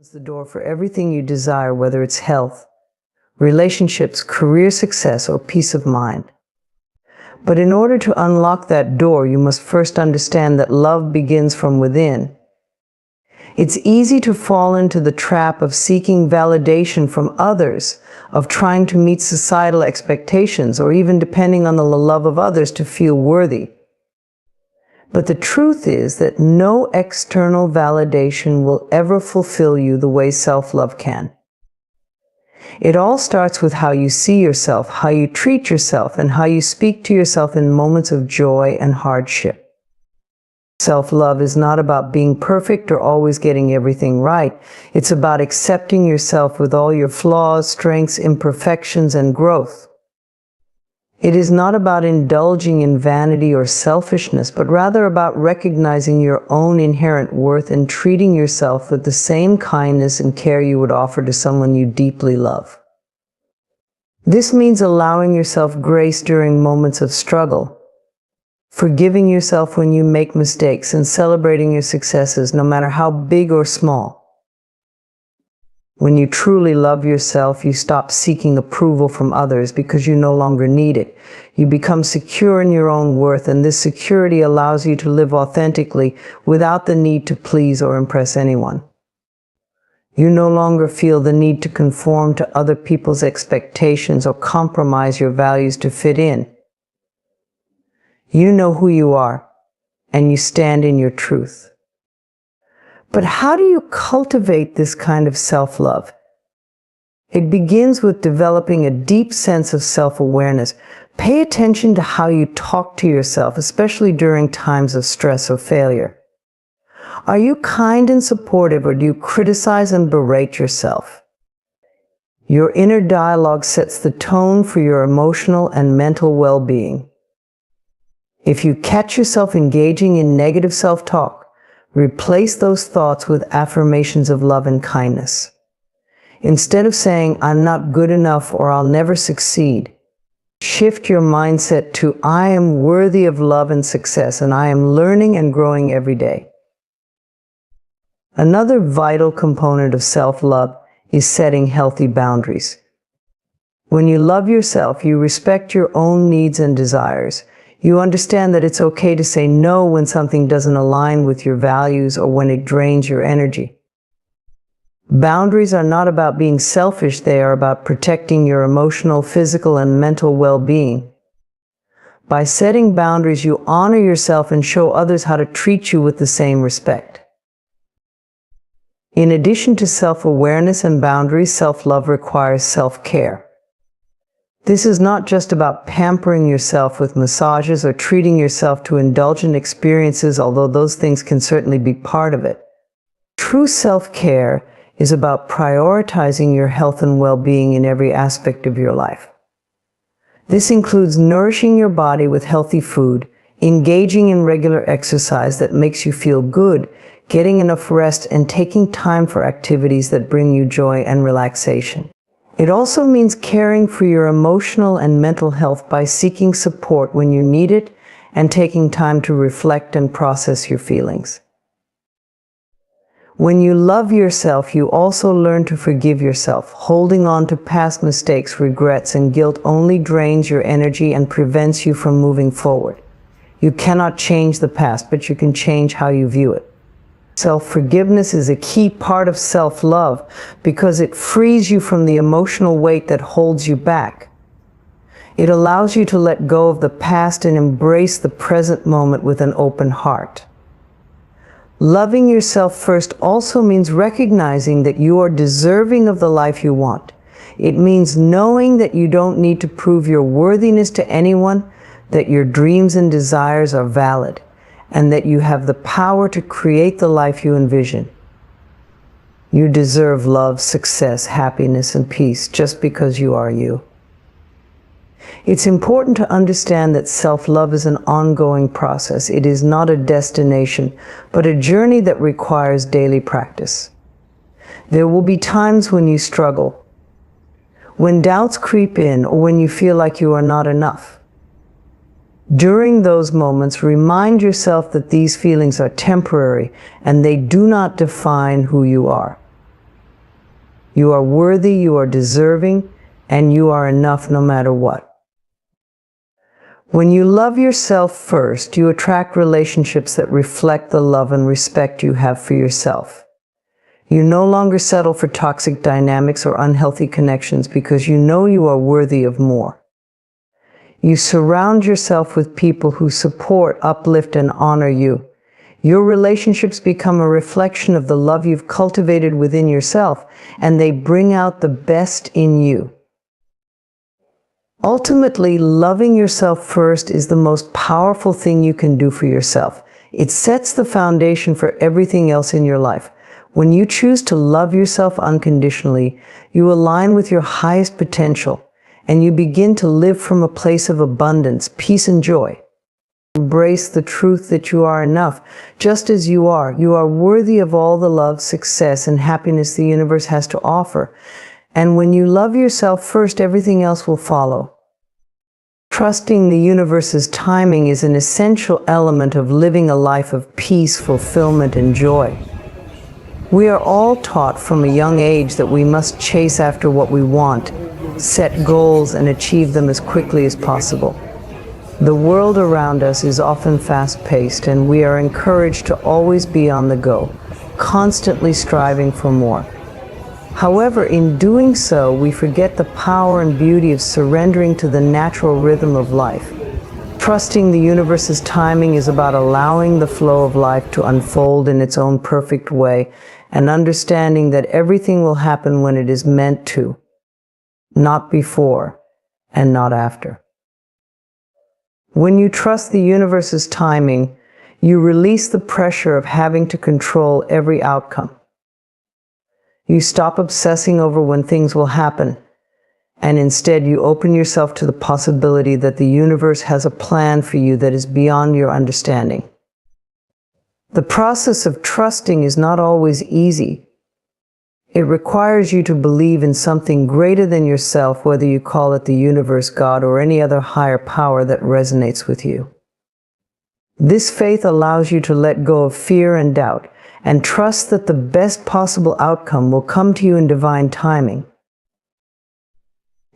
It's the door for everything you desire, whether it's health, relationships, career success, or peace of mind. But in order to unlock that door, you must first understand that love begins from within. It's easy to fall into the trap of seeking validation from others, of trying to meet societal expectations, or even depending on the love of others to feel worthy. But the truth is that no external validation will ever fulfill you the way self-love can. It all starts with how you see yourself, how you treat yourself, and how you speak to yourself in moments of joy and hardship. Self-love is not about being perfect or always getting everything right. It's about accepting yourself with all your flaws, strengths, imperfections, and growth. It is not about indulging in vanity or selfishness, but rather about recognizing your own inherent worth and treating yourself with the same kindness and care you would offer to someone you deeply love. This means allowing yourself grace during moments of struggle, forgiving yourself when you make mistakes, and celebrating your successes, no matter how big or small. When you truly love yourself, you stop seeking approval from others because you no longer need it. You become secure in your own worth, and this security allows you to live authentically without the need to please or impress anyone. You no longer feel the need to conform to other people's expectations or compromise your values to fit in. You know who you are, and you stand in your truth. But how do you cultivate this kind of self-love? It begins with developing a deep sense of self-awareness. Pay attention to how you talk to yourself, especially during times of stress or failure. Are you kind and supportive, or do you criticize and berate yourself? Your inner dialogue sets the tone for your emotional and mental well-being. If you catch yourself engaging in negative self-talk, replace those thoughts with affirmations of love and kindness. Instead of saying, "I'm not good enough" or "I'll never succeed," shift your mindset to, "I am worthy of love and success, and I am learning and growing every day." Another vital component of self-love is setting healthy boundaries. When you love yourself, you respect your own needs and desires. You understand that it's okay to say no when something doesn't align with your values or when it drains your energy. Boundaries are not about being selfish, they are about protecting your emotional, physical, and mental well-being. By setting boundaries, you honor yourself and show others how to treat you with the same respect. In addition to self-awareness and boundaries, self-love requires self-care. This is not just about pampering yourself with massages or treating yourself to indulgent experiences, although those things can certainly be part of it. True self-care is about prioritizing your health and well-being in every aspect of your life. This includes nourishing your body with healthy food, engaging in regular exercise that makes you feel good, getting enough rest, and taking time for activities that bring you joy and relaxation. It also means caring for your emotional and mental health by seeking support when you need it and taking time to reflect and process your feelings. When you love yourself, you also learn to forgive yourself. Holding on to past mistakes, regrets, and guilt only drains your energy and prevents you from moving forward. You cannot change the past, but you can change how you view it. Self-forgiveness is a key part of self-love because it frees you from the emotional weight that holds you back. It allows you to let go of the past and embrace the present moment with an open heart. Loving yourself first also means recognizing that you are deserving of the life you want. It means knowing that you don't need to prove your worthiness to anyone, that your dreams and desires are valid, and that you have the power to create the life you envision. You deserve love, success, happiness, and peace just because you are you. It's important to understand that self-love is an ongoing process. It is not a destination, but a journey that requires daily practice. There will be times when you struggle, when doubts creep in, or when you feel like you are not enough. During those moments, remind yourself that these feelings are temporary and they do not define who you are. You are worthy, you are deserving, and you are enough no matter what. When you love yourself first, you attract relationships that reflect the love and respect you have for yourself. You no longer settle for toxic dynamics or unhealthy connections because you know you are worthy of more. You surround yourself with people who support, uplift, and honor you. Your relationships become a reflection of the love you've cultivated within yourself, and they bring out the best in you. Ultimately, loving yourself first is the most powerful thing you can do for yourself. It sets the foundation for everything else in your life. When you choose to love yourself unconditionally, you align with your highest potential, and you begin to live from a place of abundance, peace, and joy. Embrace the truth that you are enough, just as you are. You are worthy of all the love, success, and happiness the universe has to offer. And when you love yourself first, everything else will follow. Trusting the universe's timing is an essential element of living a life of peace, fulfillment, and joy. We are all taught from a young age that we must chase after what we want, set goals, and achieve them as quickly as possible. The world around us is often fast-paced, and we are encouraged to always be on the go, constantly striving for more. However, in doing so, we forget the power and beauty of surrendering to the natural rhythm of life. Trusting the universe's timing is about allowing the flow of life to unfold in its own perfect way and understanding that everything will happen when it is meant to, not before and not after. When you trust the universe's timing, you release the pressure of having to control every outcome. You stop obsessing over when things will happen, and instead you open yourself to the possibility that the universe has a plan for you that is beyond your understanding. The process of trusting is not always easy. It requires you to believe in something greater than yourself, whether you call it the universe, God, or any other higher power that resonates with you. This faith allows you to let go of fear and doubt, and trust that the best possible outcome will come to you in divine timing.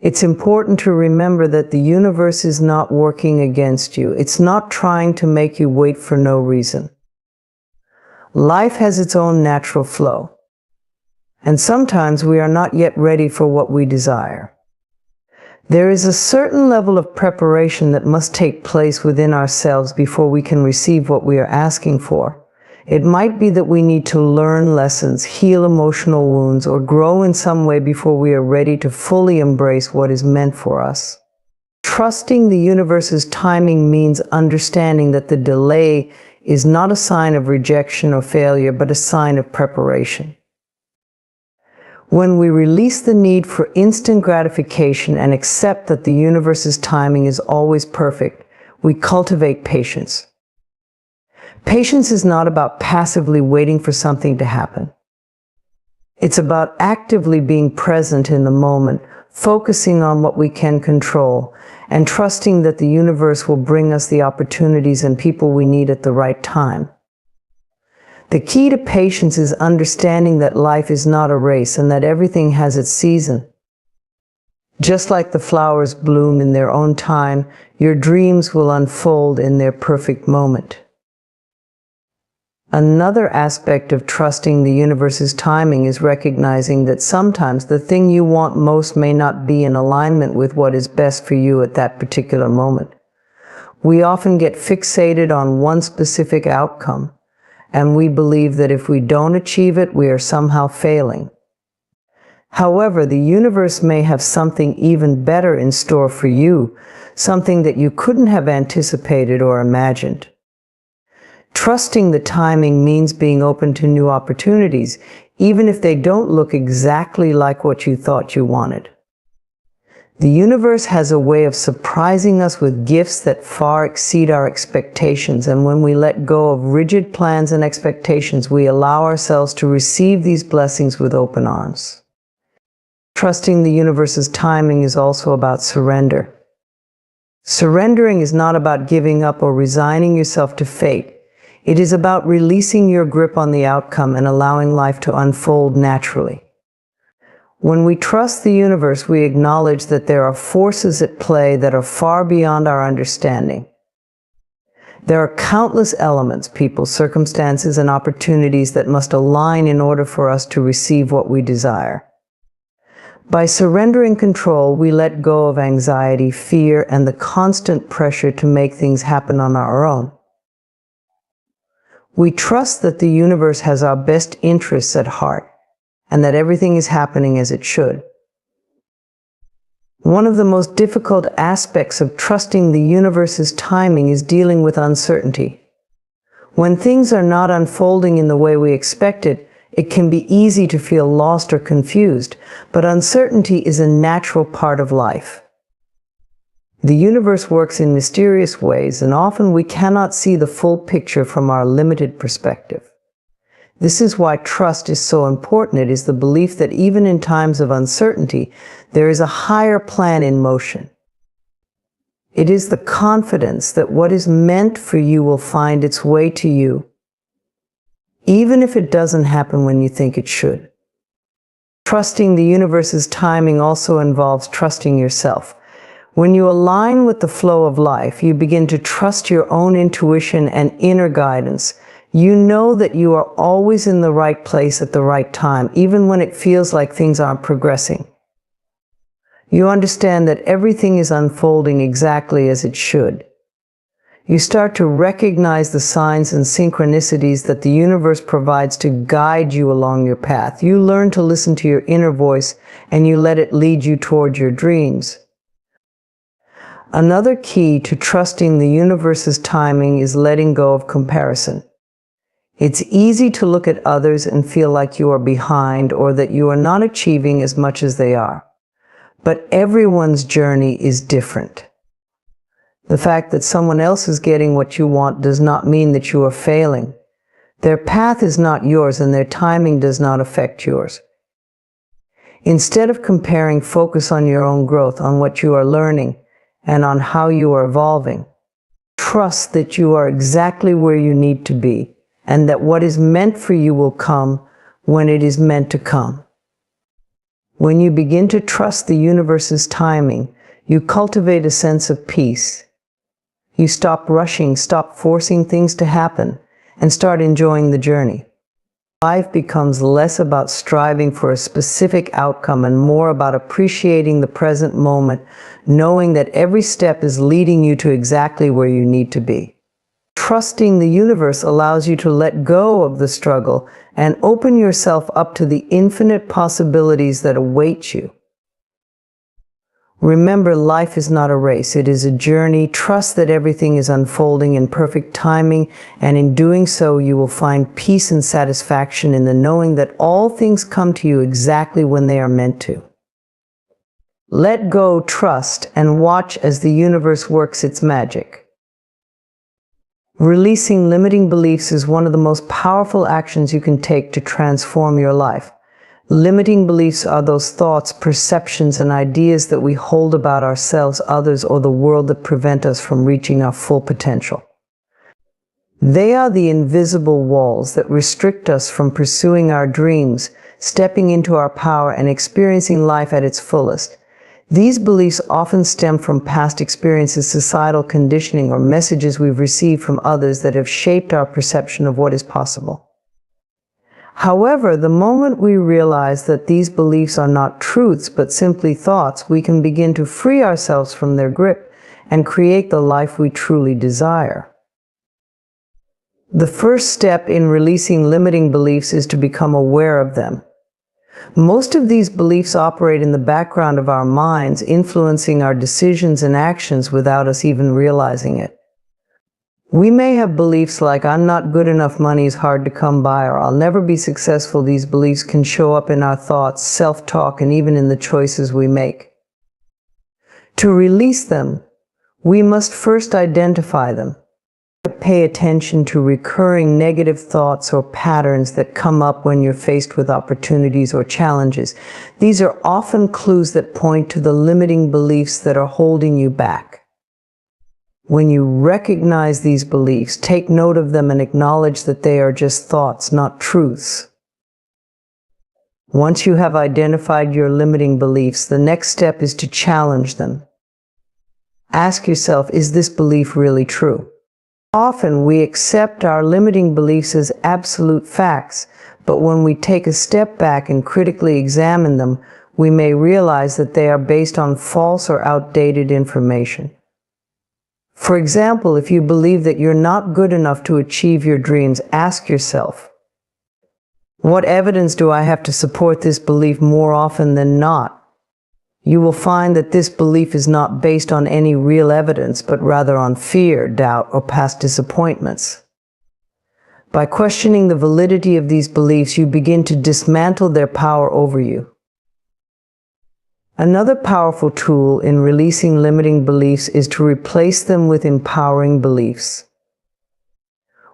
It's important to remember that the universe is not working against you. It's not trying to make you wait for no reason. Life has its own natural flow, and sometimes we are not yet ready for what we desire. There is a certain level of preparation that must take place within ourselves before we can receive what we are asking for. It might be that we need to learn lessons, heal emotional wounds, or grow in some way before we are ready to fully embrace what is meant for us. Trusting the universe's timing means understanding that the delay is not a sign of rejection or failure, but a sign of preparation. When we release the need for instant gratification and accept that the universe's timing is always perfect, we cultivate patience. Patience is not about passively waiting for something to happen. It's about actively being present in the moment, focusing on what we can control, and trusting that the universe will bring us the opportunities and people we need at the right time. The key to patience is understanding that life is not a race and that everything has its season. Just like the flowers bloom in their own time, your dreams will unfold in their perfect moment. Another aspect of trusting the universe's timing is recognizing that sometimes the thing you want most may not be in alignment with what is best for you at that particular moment. We often get fixated on one specific outcome, and we believe that if we don't achieve it, we are somehow failing. However, the universe may have something even better in store for you, something that you couldn't have anticipated or imagined. Trusting the timing means being open to new opportunities, even if they don't look exactly like what you thought you wanted. The universe has a way of surprising us with gifts that far exceed our expectations, and when we let go of rigid plans and expectations, we allow ourselves to receive these blessings with open arms. Trusting the universe's timing is also about surrender. Surrendering is not about giving up or resigning yourself to fate. It is about releasing your grip on the outcome and allowing life to unfold naturally. When we trust the universe, we acknowledge that there are forces at play that are far beyond our understanding. There are countless elements, people, circumstances, and opportunities that must align in order for us to receive what we desire. By surrendering control, we let go of anxiety, fear, and the constant pressure to make things happen on our own. We trust that the universe has our best interests at heart, and that everything is happening as it should. One of the most difficult aspects of trusting the universe's timing is dealing with uncertainty. When things are not unfolding in the way we expected, it can be easy to feel lost or confused, but uncertainty is a natural part of life. The universe works in mysterious ways, and often we cannot see the full picture from our limited perspective. This is why trust is so important. It is the belief that even in times of uncertainty, there is a higher plan in motion. It is the confidence that what is meant for you will find its way to you, even if it doesn't happen when you think it should. Trusting the universe's timing also involves trusting yourself. When you align with the flow of life, you begin to trust your own intuition and inner guidance. You know that you are always in the right place at the right time, even when it feels like things aren't progressing. You understand that everything is unfolding exactly as it should. You start to recognize the signs and synchronicities that the universe provides to guide you along your path. You learn to listen to your inner voice, and you let it lead you toward your dreams. Another key to trusting the universe's timing is letting go of comparison. It's easy to look at others and feel like you are behind or that you are not achieving as much as they are. But everyone's journey is different. The fact that someone else is getting what you want does not mean that you are failing. Their path is not yours, and their timing does not affect yours. Instead of comparing, focus on your own growth, on what you are learning, and on how you are evolving. Trust that you are exactly where you need to be, and that what is meant for you will come when it is meant to come. When you begin to trust the universe's timing, you cultivate a sense of peace. You stop rushing, stop forcing things to happen, and start enjoying the journey. Life becomes less about striving for a specific outcome and more about appreciating the present moment, knowing that every step is leading you to exactly where you need to be. Trusting the universe allows you to let go of the struggle and open yourself up to the infinite possibilities that await you. Remember, life is not a race, it is a journey. Trust that everything is unfolding in perfect timing, and in doing so, you will find peace and satisfaction in the knowing that all things come to you exactly when they are meant to. Let go, trust, and watch as the universe works its magic. Releasing limiting beliefs is one of the most powerful actions you can take to transform your life. Limiting beliefs are those thoughts, perceptions, and ideas that we hold about ourselves, others, or the world that prevent us from reaching our full potential. They are the invisible walls that restrict us from pursuing our dreams, stepping into our power, and experiencing life at its fullest. These beliefs often stem from past experiences, societal conditioning, or messages we've received from others that have shaped our perception of what is possible. However, the moment we realize that these beliefs are not truths but simply thoughts, we can begin to free ourselves from their grip and create the life we truly desire. The first step in releasing limiting beliefs is to become aware of them. Most of these beliefs operate in the background of our minds, influencing our decisions and actions without us even realizing it. We may have beliefs like, I'm not good enough, money is hard to come by, or I'll never be successful. These beliefs can show up in our thoughts, self-talk, and even in the choices we make. To release them, we must first identify them. Pay attention to recurring negative thoughts or patterns that come up when you're faced with opportunities or challenges. These are often clues that point to the limiting beliefs that are holding you back. When you recognize these beliefs, take note of them and acknowledge that they are just thoughts, not truths. Once you have identified your limiting beliefs, the next step is to challenge them. Ask yourself, is this belief really true? Often we accept our limiting beliefs as absolute facts, but when we take a step back and critically examine them, we may realize that they are based on false or outdated information. For example, if you believe that you're not good enough to achieve your dreams, ask yourself, what evidence do I have to support this belief more often than not? You will find that this belief is not based on any real evidence, but rather on fear, doubt, or past disappointments. By questioning the validity of these beliefs, you begin to dismantle their power over you. Another powerful tool in releasing limiting beliefs is to replace them with empowering beliefs.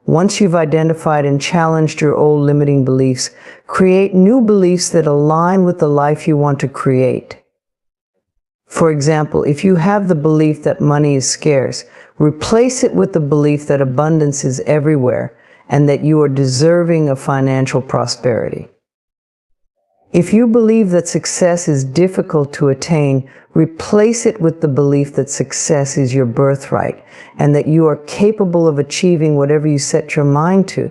Once you've identified and challenged your old limiting beliefs, create new beliefs that align with the life you want to create. For example, if you have the belief that money is scarce, replace it with the belief that abundance is everywhere and that you are deserving of financial prosperity. If you believe that success is difficult to attain, replace it with the belief that success is your birthright and that you are capable of achieving whatever you set your mind to.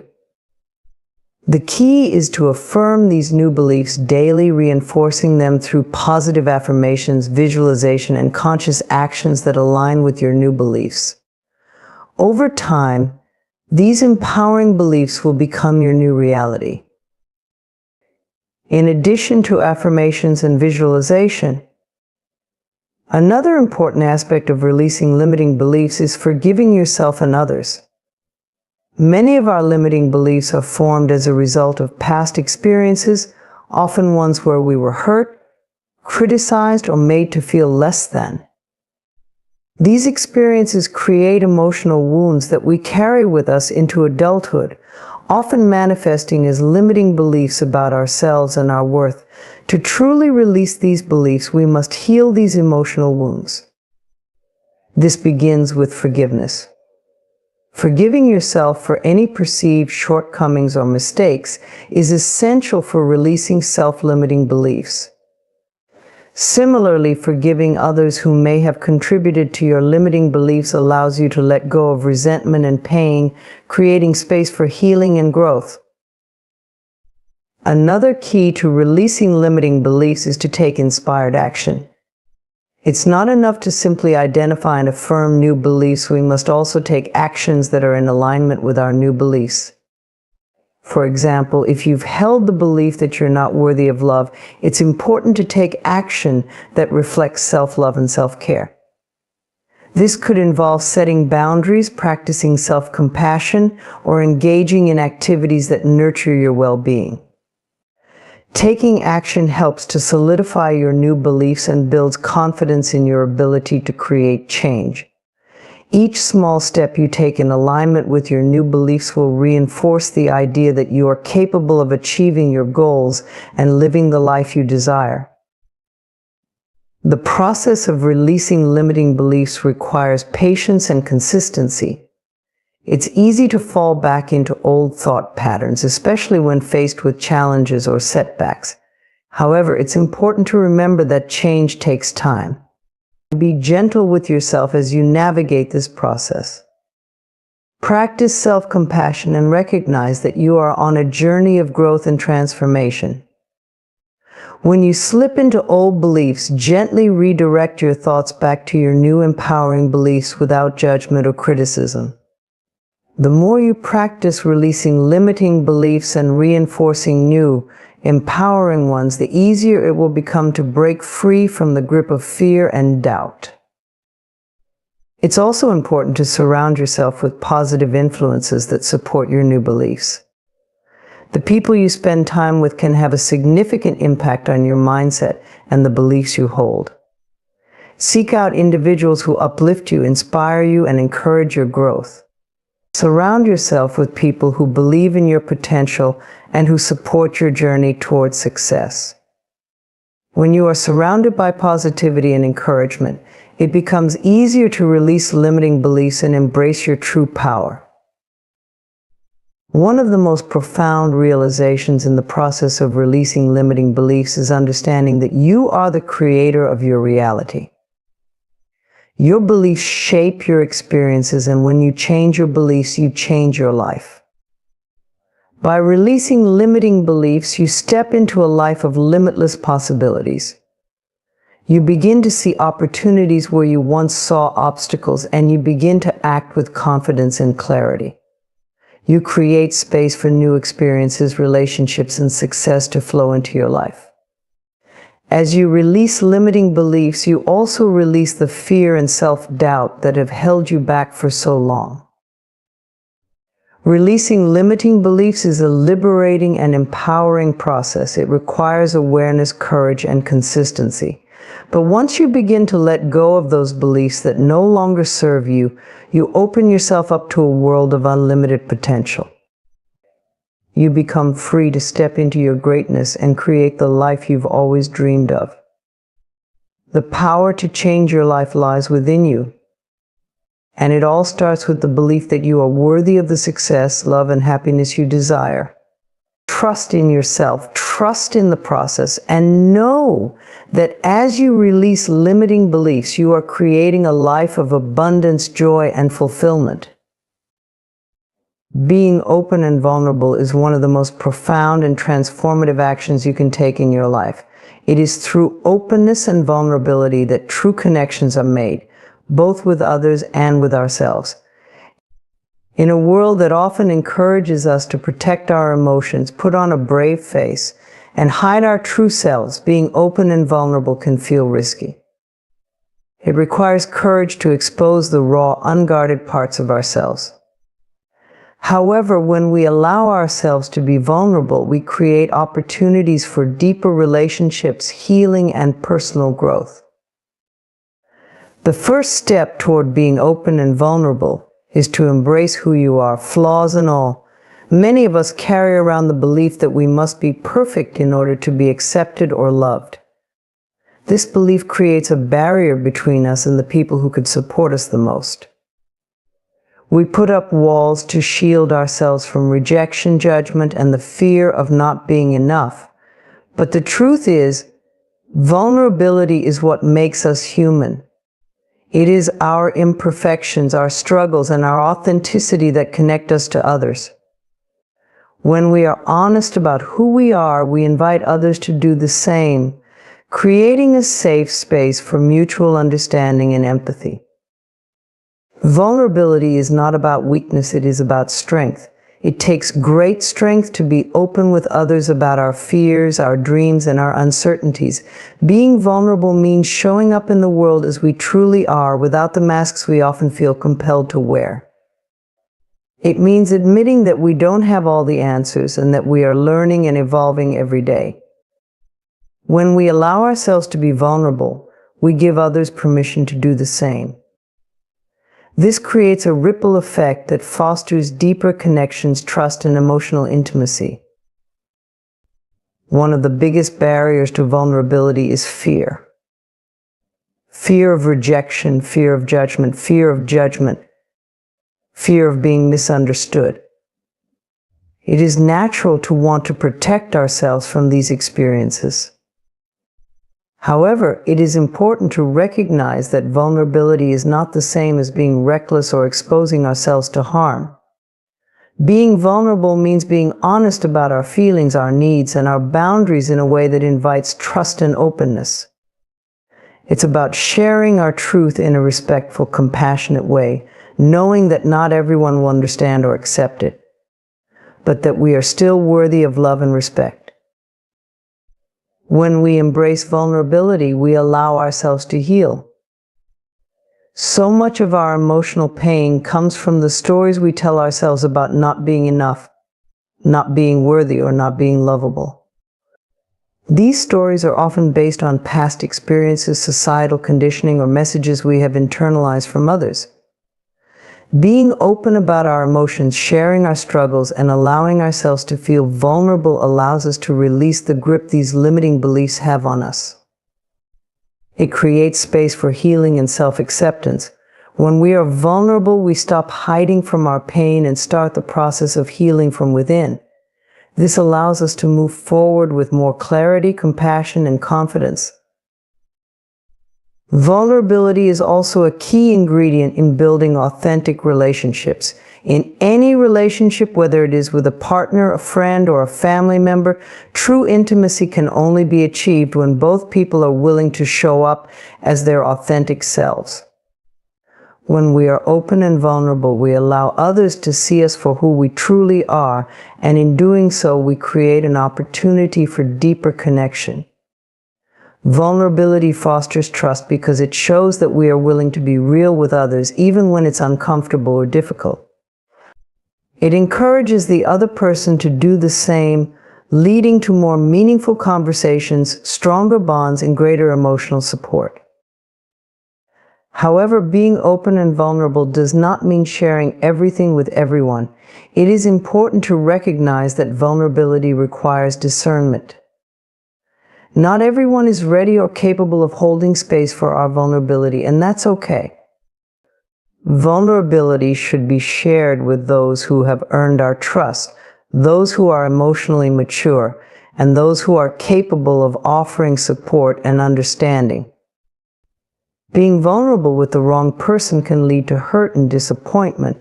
The key is to affirm these new beliefs daily, reinforcing them through positive affirmations, visualization, and conscious actions that align with your new beliefs. Over time, these empowering beliefs will become your new reality. In addition to affirmations and visualization, another important aspect of releasing limiting beliefs is forgiving yourself and others. Many of our limiting beliefs are formed as a result of past experiences, often ones where we were hurt, criticized, or made to feel less than. These experiences create emotional wounds that we carry with us into adulthood, often manifesting as limiting beliefs about ourselves and our worth. To truly release these beliefs, we must heal these emotional wounds. This begins with forgiveness. Forgiving yourself for any perceived shortcomings or mistakes is essential for releasing self-limiting beliefs. Similarly, forgiving others who may have contributed to your limiting beliefs allows you to let go of resentment and pain, creating space for healing and growth. Another key to releasing limiting beliefs is to take inspired action. It's not enough to simply identify and affirm new beliefs. We must also take actions that are in alignment with our new beliefs. For example, if you've held the belief that you're not worthy of love, it's important to take action that reflects self-love and self-care. This could involve setting boundaries, practicing self-compassion, or engaging in activities that nurture your well-being. Taking action helps to solidify your new beliefs and builds confidence in your ability to create change. Each small step you take in alignment with your new beliefs will reinforce the idea that you are capable of achieving your goals and living the life you desire. The process of releasing limiting beliefs requires patience and consistency. It's easy to fall back into old thought patterns, especially when faced with challenges or setbacks. However, it's important to remember that change takes time. Be gentle with yourself as you navigate this process. Practice self-compassion and recognize that you are on a journey of growth and transformation. When you slip into old beliefs, gently redirect your thoughts back to your new empowering beliefs without judgment or criticism. The more you practice releasing limiting beliefs and reinforcing new, empowering ones, the easier it will become to break free from the grip of fear and doubt. It's also important to surround yourself with positive influences that support your new beliefs. The people you spend time with can have a significant impact on your mindset and the beliefs you hold. Seek out individuals who uplift you, inspire you, and encourage your growth. Surround yourself with people who believe in your potential and who support your journey towards success. When you are surrounded by positivity and encouragement, it becomes easier to release limiting beliefs and embrace your true power. One of the most profound realizations in the process of releasing limiting beliefs is understanding that you are the creator of your reality. Your beliefs shape your experiences, and when you change your beliefs, you change your life. By releasing limiting beliefs, you step into a life of limitless possibilities. You begin to see opportunities where you once saw obstacles, and you begin to act with confidence and clarity. You create space for new experiences, relationships, and success to flow into your life. As you release limiting beliefs, you also release the fear and self-doubt that have held you back for so long. Releasing limiting beliefs is a liberating and empowering process. It requires awareness, courage, and consistency. But once you begin to let go of those beliefs that no longer serve you, you open yourself up to a world of unlimited potential. You become free to step into your greatness and create the life you've always dreamed of. The power to change your life lies within you. And it all starts with the belief that you are worthy of the success, love, and happiness you desire. Trust in yourself, trust in the process, and know that as you release limiting beliefs, you are creating a life of abundance, joy, and fulfillment. Being open and vulnerable is one of the most profound and transformative actions you can take in your life. It is through openness and vulnerability that true connections are made, both with others and with ourselves. In a world that often encourages us to protect our emotions, put on a brave face, and hide our true selves, being open and vulnerable can feel risky. It requires courage to expose the raw, unguarded parts of ourselves. However, when we allow ourselves to be vulnerable, we create opportunities for deeper relationships, healing, and personal growth. The first step toward being open and vulnerable is to embrace who you are, flaws and all. Many of us carry around the belief that we must be perfect in order to be accepted or loved. This belief creates a barrier between us and the people who could support us the most. We put up walls to shield ourselves from rejection, judgment, and the fear of not being enough. But the truth is, vulnerability is what makes us human. It is our imperfections, our struggles, and our authenticity that connect us to others. When we are honest about who we are, we invite others to do the same, creating a safe space for mutual understanding and empathy. Vulnerability is not about weakness, it is about strength. It takes great strength to be open with others about our fears, our dreams, and our uncertainties. Being vulnerable means showing up in the world as we truly are, without the masks we often feel compelled to wear. It means admitting that we don't have all the answers and that we are learning and evolving every day. When we allow ourselves to be vulnerable, we give others permission to do the same. This creates a ripple effect that fosters deeper connections, trust, and emotional intimacy. One of the biggest barriers to vulnerability is fear. Fear of rejection, fear of judgment, fear of being misunderstood. It is natural to want to protect ourselves from these experiences. However, it is important to recognize that vulnerability is not the same as being reckless or exposing ourselves to harm. Being vulnerable means being honest about our feelings, our needs, and our boundaries in a way that invites trust and openness. It's about sharing our truth in a respectful, compassionate way, knowing that not everyone will understand or accept it, but that we are still worthy of love and respect. When we embrace vulnerability, we allow ourselves to heal. So much of our emotional pain comes from the stories we tell ourselves about not being enough, not being worthy, or not being lovable. These stories are often based on past experiences, societal conditioning, or messages we have internalized from others. Being open about our emotions, sharing our struggles, and allowing ourselves to feel vulnerable allows us to release the grip these limiting beliefs have on us. It creates space for healing and self-acceptance, When we are vulnerable, we stop hiding from our pain and start the process of healing from within. This allows us to move forward with more clarity, compassion, and confidence. Vulnerability is also a key ingredient in building authentic relationships. In any relationship, whether it is with a partner, a friend, or a family member, true intimacy can only be achieved when both people are willing to show up as their authentic selves. When we are open and vulnerable, we allow others to see us for who we truly are, and in doing so, we create an opportunity for deeper connection. Vulnerability fosters trust because it shows that we are willing to be real with others, even when it's uncomfortable or difficult. It encourages the other person to do the same, leading to more meaningful conversations, stronger bonds, and greater emotional support. However, being open and vulnerable does not mean sharing everything with everyone. It is important to recognize that vulnerability requires discernment. Not everyone is ready or capable of holding space for our vulnerability, and that's okay. Vulnerability should be shared with those who have earned our trust, those who are emotionally mature, and those who are capable of offering support and understanding. Being vulnerable with the wrong person can lead to hurt and disappointment.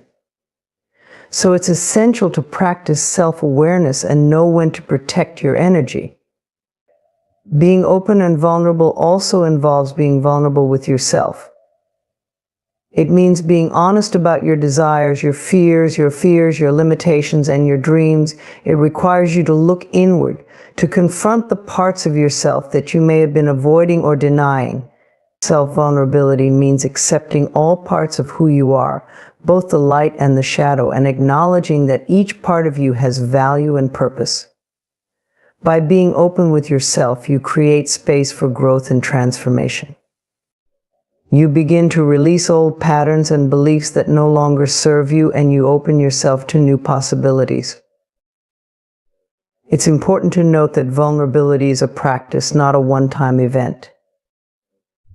So it's essential to practice self-awareness and know when to protect your energy. Being open and vulnerable also involves being vulnerable with yourself. It means being honest about your desires, your fears, your limitations, and your dreams. It requires you to look inward, to confront the parts of yourself that you may have been avoiding or denying. Self-vulnerability means accepting all parts of who you are, both the light and the shadow, and acknowledging that each part of you has value and purpose. By being open with yourself, you create space for growth and transformation. You begin to release old patterns and beliefs that no longer serve you, and you open yourself to new possibilities. It's important to note that vulnerability is a practice, not a one-time event.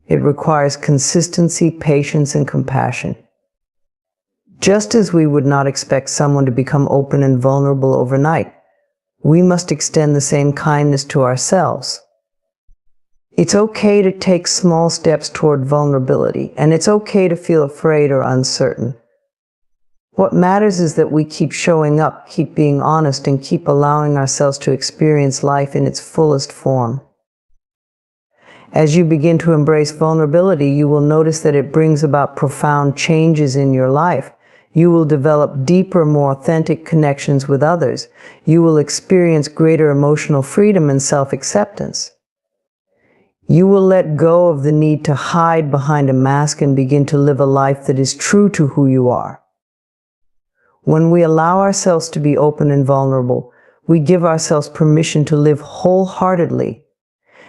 It requires consistency, patience, and compassion. Just as we would not expect someone to become open and vulnerable overnight, we must extend the same kindness to ourselves. It's okay to take small steps toward vulnerability, and it's okay to feel afraid or uncertain. What matters is that we keep showing up, keep being honest, and keep allowing ourselves to experience life in its fullest form. As you begin to embrace vulnerability, you will notice that it brings about profound changes in your life. You will develop deeper, more authentic connections with others. You will experience greater emotional freedom and self-acceptance. You will let go of the need to hide behind a mask and begin to live a life that is true to who you are. When we allow ourselves to be open and vulnerable, we give ourselves permission to live wholeheartedly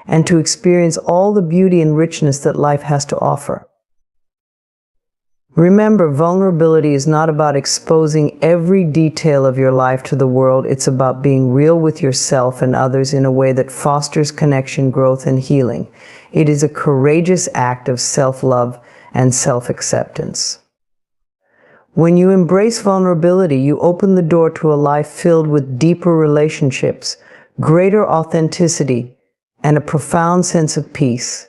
and to experience all the beauty and richness that life has to offer. Remember, vulnerability is not about exposing every detail of your life to the world. It's about being real with yourself and others in a way that fosters connection, growth, and healing. It is a courageous act of self-love and self-acceptance. When you embrace vulnerability, you open the door to a life filled with deeper relationships, greater authenticity, and a profound sense of peace.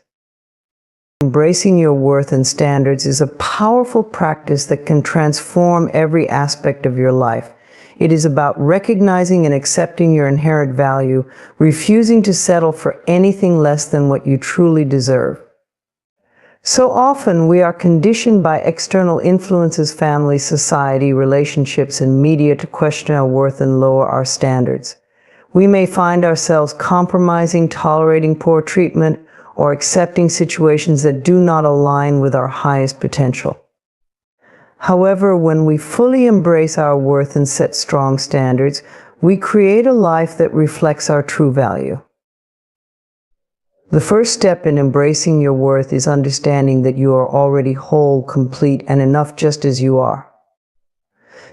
Embracing your worth and standards is a powerful practice that can transform every aspect of your life. It is about recognizing and accepting your inherent value, refusing to settle for anything less than what you truly deserve. So often we are conditioned by external influences, family, society, relationships, and media to question our worth and lower our standards. We may find ourselves compromising, tolerating poor treatment, or accepting situations that do not align with our highest potential. However, when we fully embrace our worth and set strong standards, we create a life that reflects our true value. The first step in embracing your worth is understanding that you are already whole, complete, and enough just as you are.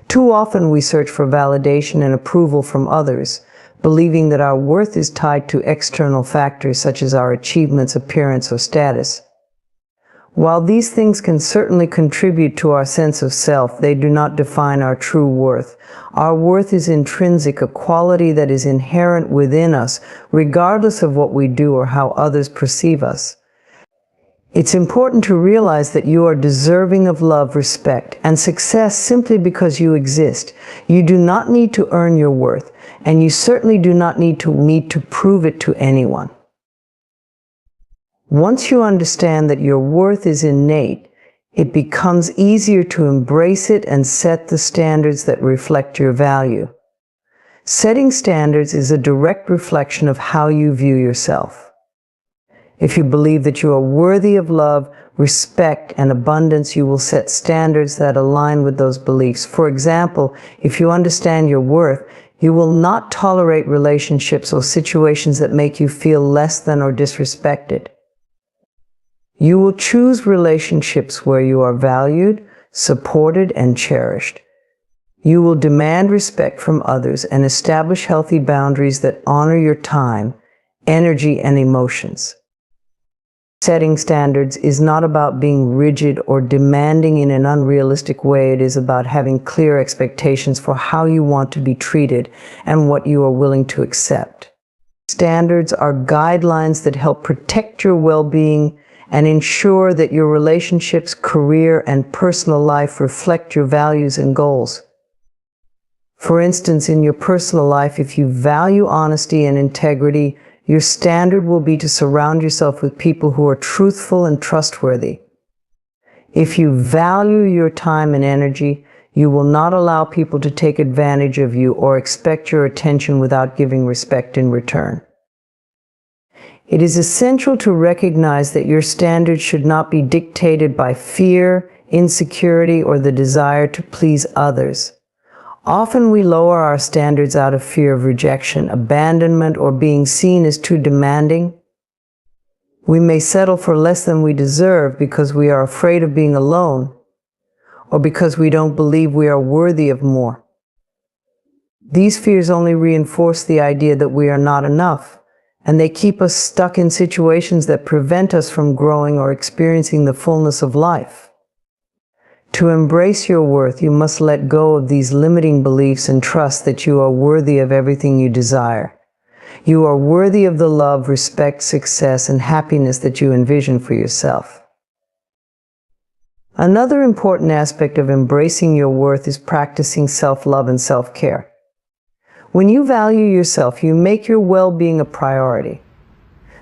Too often we search for validation and approval from others, believing that our worth is tied to external factors such as our achievements, appearance, or status. While these things can certainly contribute to our sense of self, they do not define our true worth. Our worth is intrinsic, a quality that is inherent within us, regardless of what we do or how others perceive us. It's important to realize that you are deserving of love, respect, and success simply because you exist. You do not need to earn your worth, and you certainly do not need to prove it to anyone. Once you understand that your worth is innate, it becomes easier to embrace it and set the standards that reflect your value. Setting standards is a direct reflection of how you view yourself. If you believe that you are worthy of love, respect, and abundance, you will set standards that align with those beliefs. For example, if you understand your worth, you will not tolerate relationships or situations that make you feel less than or disrespected. You will choose relationships where you are valued, supported, and cherished. You will demand respect from others and establish healthy boundaries that honor your time, energy, and emotions. Setting standards is not about being rigid or demanding in an unrealistic way. It is about having clear expectations for how you want to be treated and what you are willing to accept. Standards are guidelines that help protect your well-being and ensure that your relationships, career, and personal life reflect your values and goals. For instance, in your personal life, if you value honesty and integrity, your standard will be to surround yourself with people who are truthful and trustworthy. If you value your time and energy, you will not allow people to take advantage of you or expect your attention without giving respect in return. It is essential to recognize that your standards should not be dictated by fear, insecurity, or the desire to please others. Often we lower our standards out of fear of rejection, abandonment, or being seen as too demanding. We may settle for less than we deserve because we are afraid of being alone, or because we don't believe we are worthy of more. These fears only reinforce the idea that we are not enough, and they keep us stuck in situations that prevent us from growing or experiencing the fullness of life. To embrace your worth, you must let go of these limiting beliefs and trust that you are worthy of everything you desire. You are worthy of the love, respect, success, and happiness that you envision for yourself. Another important aspect of embracing your worth is practicing self-love and self-care. When you value yourself, you make your well-being a priority.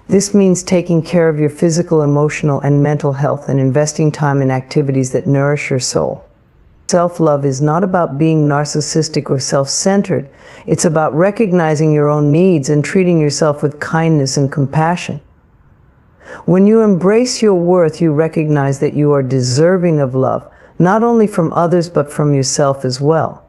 This means taking care of your physical, emotional, and mental health and investing time in activities that nourish your soul. Self-love is not about being narcissistic or self-centered. It's about recognizing your own needs and treating yourself with kindness and compassion. When you embrace your worth, you recognize that you are deserving of love, not only from others but from yourself as well.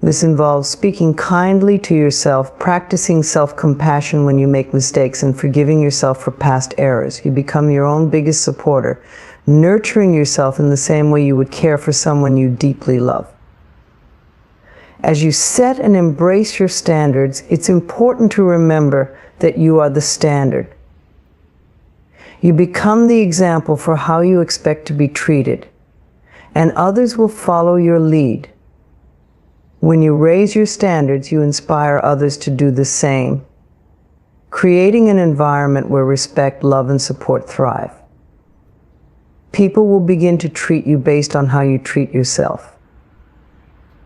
This involves speaking kindly to yourself, practicing self-compassion when you make mistakes, and forgiving yourself for past errors. You become your own biggest supporter, nurturing yourself in the same way you would care for someone you deeply love. As you set and embrace your standards, it's important to remember that you are the standard. You become the example for how you expect to be treated, and others will follow your lead. When you raise your standards, you inspire others to do the same, creating an environment where respect, love, and support thrive. People will begin to treat you based on how you treat yourself.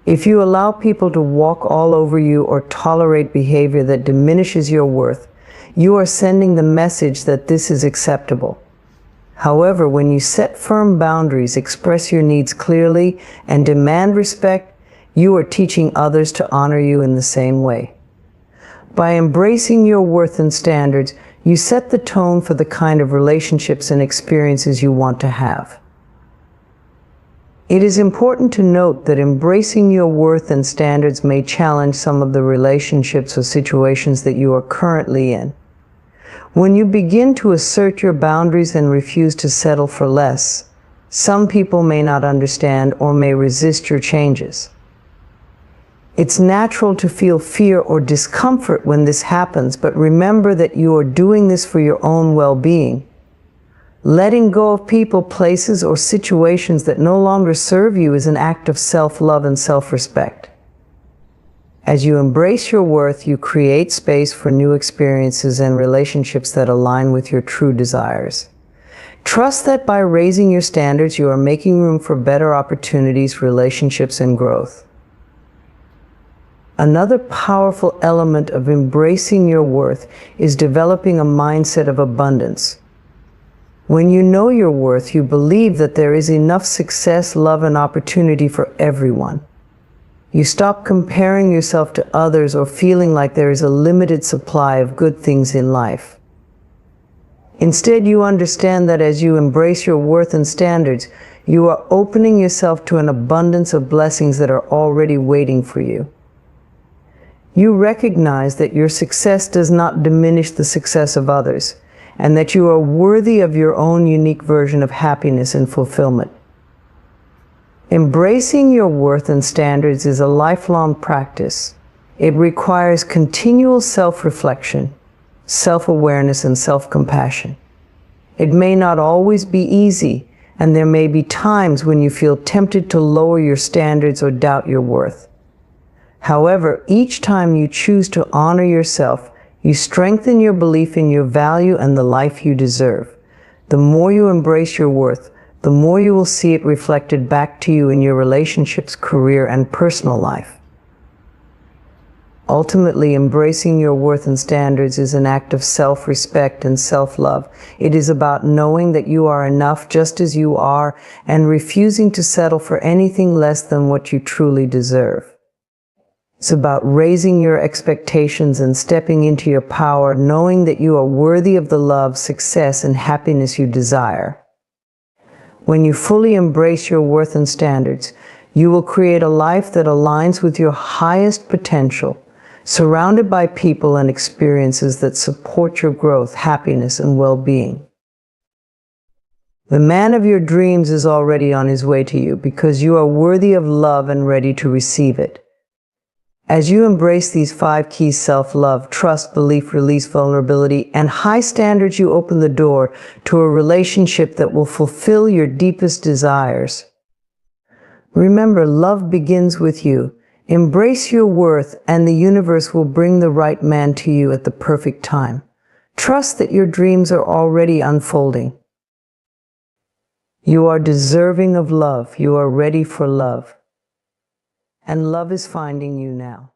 If you allow people to walk all over you or tolerate behavior that diminishes your worth, you are sending the message that this is acceptable. However, when you set firm boundaries, express your needs clearly, and demand respect, you are teaching others to honor you in the same way. By embracing your worth and standards, you set the tone for the kind of relationships and experiences you want to have. It is important to note that embracing your worth and standards may challenge some of the relationships or situations that you are currently in. When you begin to assert your boundaries and refuse to settle for less, some people may not understand or may resist your changes. It's natural to feel fear or discomfort when this happens, but remember that you are doing this for your own well-being, Letting go of people, places, or situations that no longer serve you is an act of self-love and self-respect. As you embrace your worth, you create space for new experiences and relationships that align with your true desires. Trust that by raising your standards, you are making room for better opportunities, relationships, and growth. Another powerful element of embracing your worth is developing a mindset of abundance. When you know your worth, you believe that there is enough success, love, and opportunity for everyone. You stop comparing yourself to others or feeling like there is a limited supply of good things in life. Instead, you understand that as you embrace your worth and standards, you are opening yourself to an abundance of blessings that are already waiting for you. You recognize that your success does not diminish the success of others, and that you are worthy of your own unique version of happiness and fulfillment. Embracing your worth and standards is a lifelong practice. It requires continual self-reflection, self-awareness, and self-compassion. It may not always be easy, and there may be times when you feel tempted to lower your standards or doubt your worth. However, each time you choose to honor yourself, you strengthen your belief in your value and the life you deserve. The more you embrace your worth, the more you will see it reflected back to you in your relationships, career, and personal life. Ultimately, embracing your worth and standards is an act of self-respect and self-love. It is about knowing that you are enough just as you are and refusing to settle for anything less than what you truly deserve. It's about raising your expectations and stepping into your power, knowing that you are worthy of the love, success, and happiness you desire. When you fully embrace your worth and standards, you will create a life that aligns with your highest potential, surrounded by people and experiences that support your growth, happiness, and well-being. The man of your dreams is already on his way to you because you are worthy of love and ready to receive it. As you embrace these 5 keys: self-love, trust, belief, release, vulnerability, and high standards, you open the door to a relationship that will fulfill your deepest desires. Remember, love begins with you. Embrace your worth, and the universe will bring the right man to you at the perfect time. Trust that your dreams are already unfolding. You are deserving of love. You are ready for love. And love is finding you now.